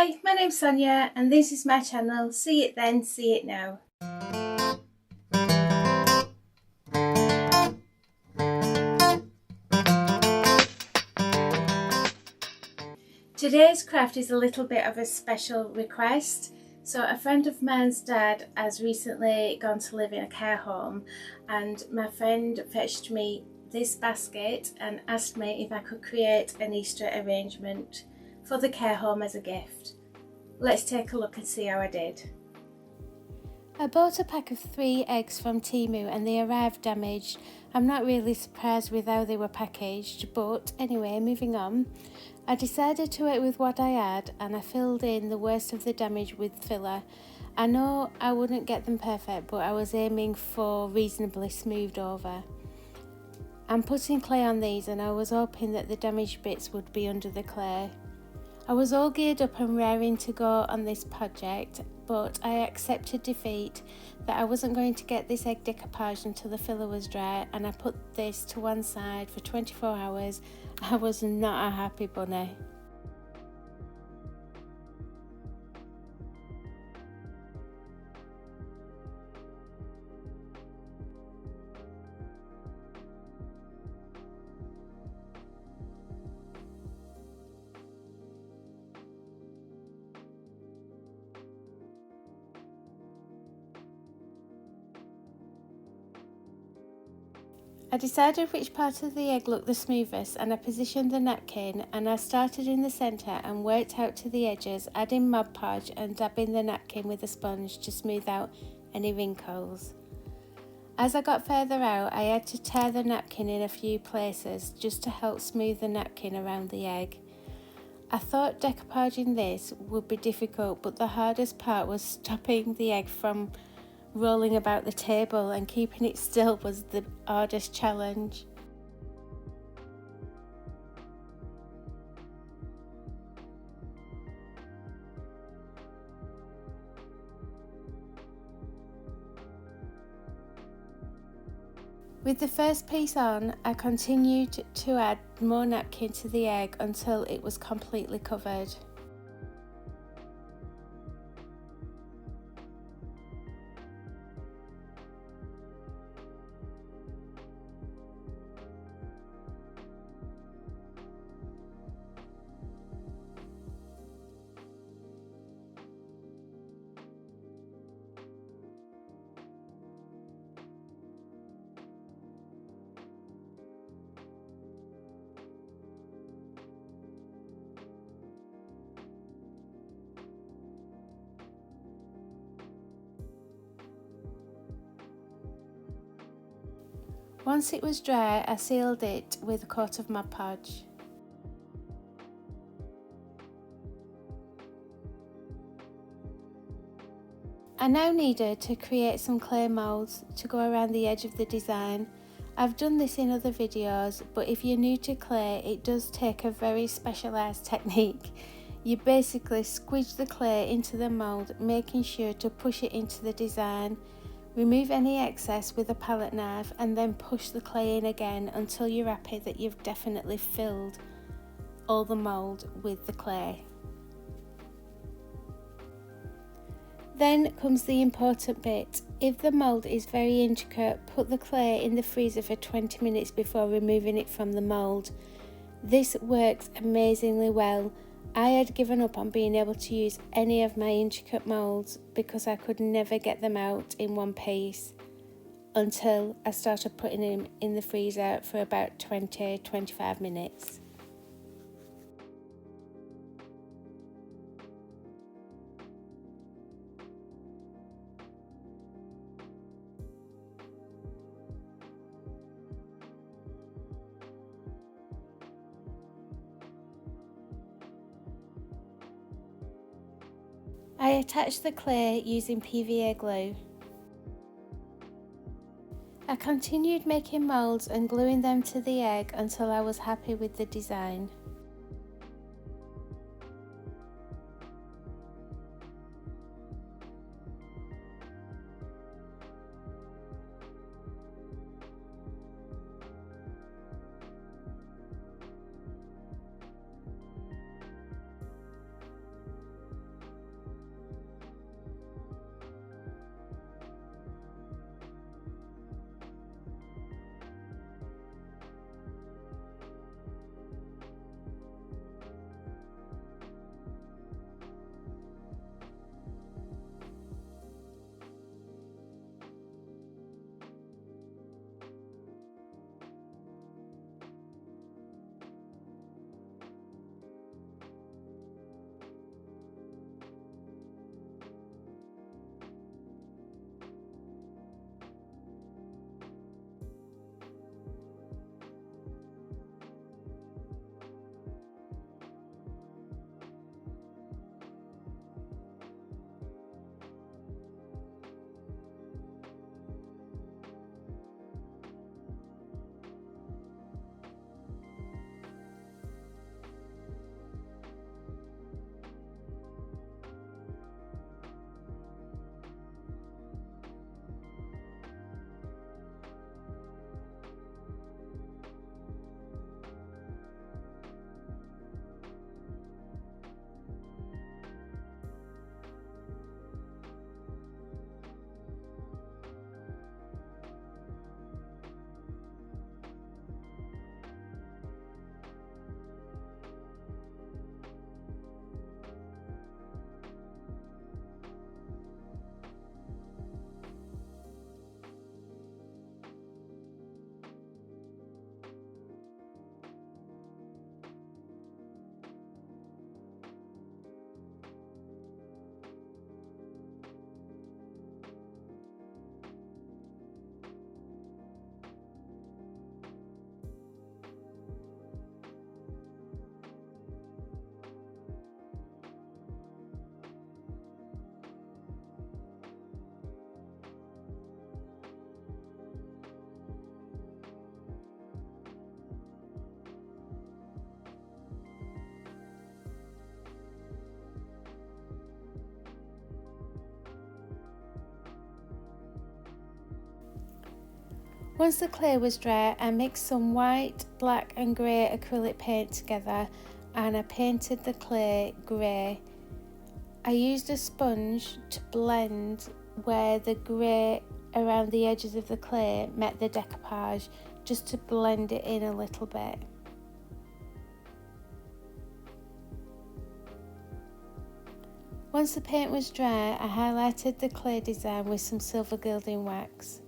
Hi, my name's Sonjia and this is my channel, See It Then, See It Now. Today's craft is a little bit of a special request. So a friend of mine's dad has recently gone to live in a care home, and my friend fetched me this basket and asked me if I could create an Easter arrangement for the care home as a gift. Let's take a look and see how I did. I bought a pack of 3 eggs from Temu and they arrived damaged. I'm not really surprised with how they were packaged, but anyway, moving on. I decided to work with what I had and I filled in the worst of the damage with filler. I know I wouldn't get them perfect, but I was aiming for reasonably smoothed over. I'm putting clay on these and I was hoping that the damaged bits would be under the clay. I was all geared up and raring to go on this project, but I accepted defeat that I wasn't going to get this egg decoupage until the filler was dry, and I put this to one side for 24 hours. I was not a happy bunny. I decided which part of the egg looked the smoothest and I positioned the napkin, and I started in the centre and worked out to the edges, adding Mod Podge and dabbing the napkin with a sponge to smooth out any wrinkles. As I got further out, I had to tear the napkin in a few places just to help smooth the napkin around the egg. I thought decoupaging this would be difficult, but the hardest part was stopping the egg from rolling about the table, and keeping it still was the hardest challenge. With the first piece on, I continued to add more napkin to the egg until it was completely covered. Once it was dry, I sealed it with a coat of Mod Podge. I now needed to create some clay moulds to go around the edge of the design. I've done this in other videos, but if you're new to clay, it does take a very specialised technique. You basically squidge the clay into the mould, making sure to push it into the design. Remove any excess with a palette knife and then push the clay in again until you're happy that you've definitely filled all the mould with the clay. Then comes the important bit. If the mould is very intricate, put the clay in the freezer for 20 minutes before removing it from the mould. This works amazingly well. I had given up on being able to use any of my intricate moulds because I could never get them out in one piece until I started putting them in the freezer for about 20-25 minutes. I attached the clay using Pva Glue. I continued making moulds and gluing them to the egg until I was happy with the design. Once the clay was dry, I mixed some white, black and grey acrylic paint together and I painted the clay grey. I used a sponge to blend where the grey around the edges of the clay met the decoupage, just to blend it in a little bit. Once the paint was dry, I highlighted the clay design with some silver gilding wax.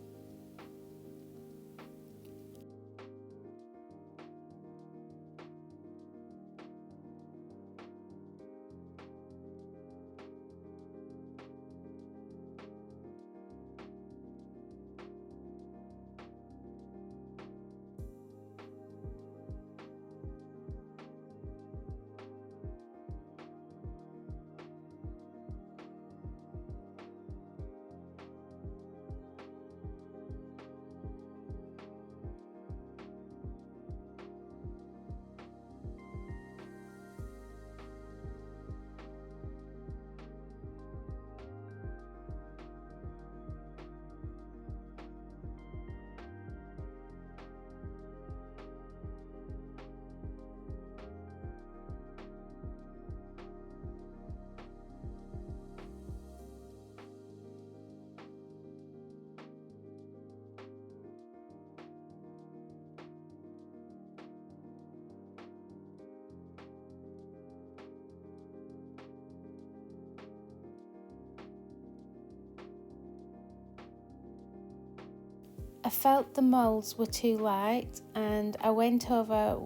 I felt the moulds were too light and I went over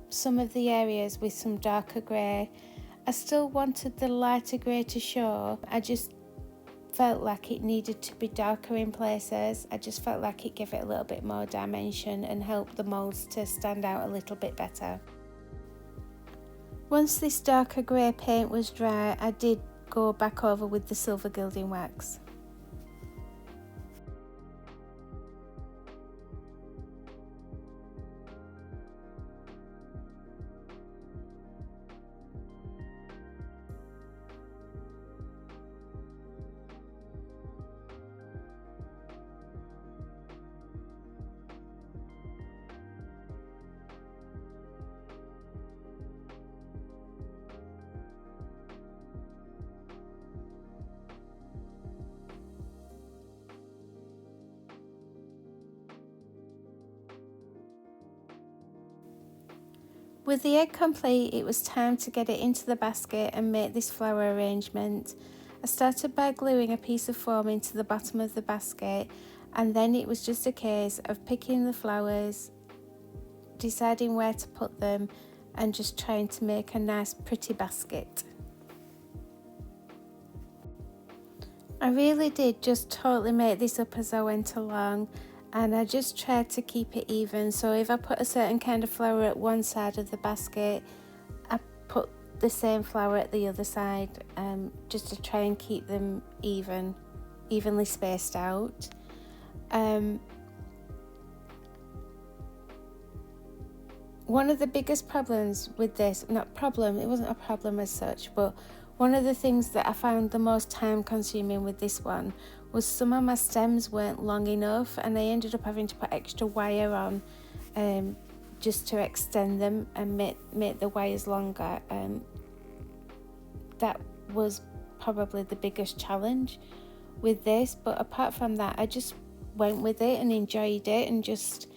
some of the areas with some darker grey. I still wanted the lighter grey to show, I just felt like it needed to be darker in places. I just felt like it gave it a little bit more dimension and helped the moulds to stand out a little bit better. Once this darker grey paint was dry, I did go back over with the silver gilding wax. With the egg complete, it was time to get it into the basket and make this flower arrangement. I started by gluing a piece of foam into the bottom of the basket, and then it was just a case of picking the flowers, deciding where to put them, and just trying to make a nice pretty basket. I really did just totally make this up as I went along, and I just tried to keep it even. So if I put a certain kind of flower at one side of the basket, I put the same flower at the other side, just to try and keep them evenly spaced out. One of the biggest problems with this, it wasn't a problem as such, but one of the things that I found the most time consuming with this one was some of my stems weren't long enough, and I ended up having to put extra wire on just to extend them and make the wires longer. That was probably the biggest challenge with this, but apart from that, I just went with it and enjoyed it, and just,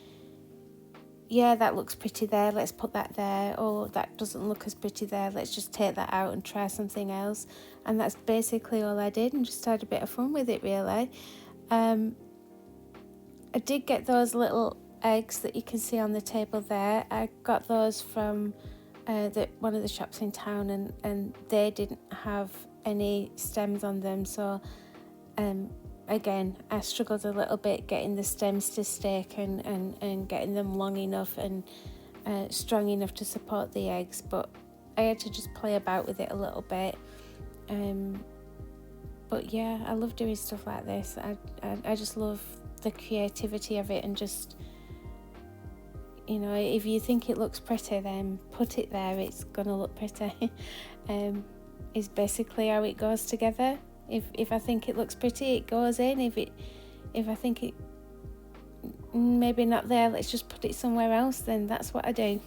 yeah, that looks pretty there, let's put that there. Oh, that doesn't look as pretty there, let's just take that out and try something else. And that's basically all I did, and just had a bit of fun with it, really. I did get those little eggs that you can see on the table there. I got those from one of the shops in town, and they didn't have any stems on them, so again, I struggled a little bit getting the stems to stick and getting them long enough and strong enough to support the eggs, but I had to just play about with it a little bit. But yeah, I love doing stuff like this. I just love the creativity of it, and just, you know, if you think it looks pretty, then put it there, it's gonna look pretty. Is basically how it goes together. If I think it looks pretty, it goes in. If I think it maybe not there, let's just put it somewhere else, then that's what I do.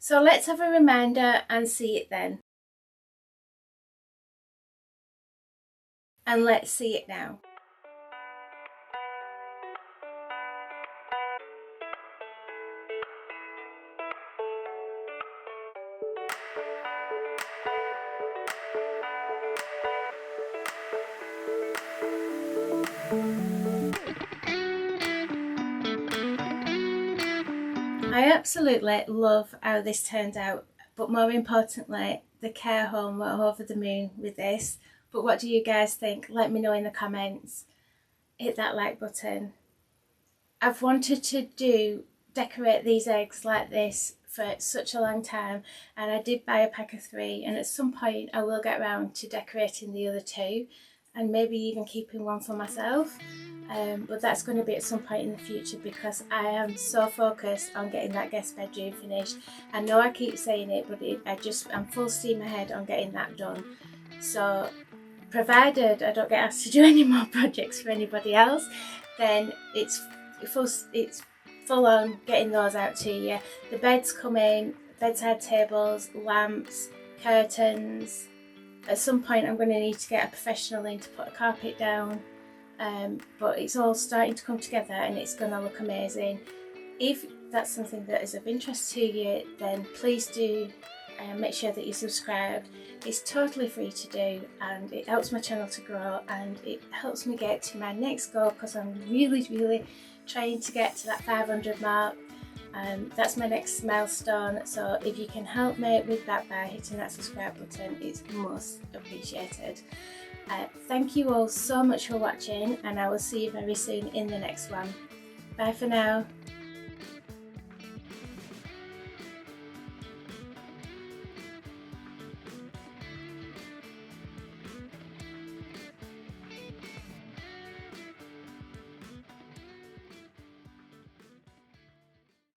So let's have a reminder and see it then. And let's see it now. I absolutely love how this turned out, but more importantly, the care home were over the moon with this. But what do you guys think? Let me know in the comments. Hit that like button. I've wanted to decorate these eggs like this for such a long time, and I did buy a pack of 3, and at some point I will get around to decorating the other 2 and maybe even keeping one for myself. But that's going to be at some point in the future, because I am so focused on getting that guest bedroom finished. I know I keep saying it, but I'm full steam ahead on getting that done. So provided I don't get asked to do any more projects for anybody else, then it's full on getting those out to you. The beds come in, bedside tables, lamps, curtains. At some point I'm going to need to get a professional in to put a carpet down. But it's all starting to come together and it's going to look amazing. If that's something that is of interest to you, then please do make sure that you're subscribed. It's totally free to do, and it helps my channel to grow, and it helps me get to my next goal, because I'm really trying to get to that 500 mark. That's my next milestone, so if you can help me with that by hitting that subscribe button, it's most appreciated. Thank you all so much for watching, and I will see you very soon in the next one. Bye for now.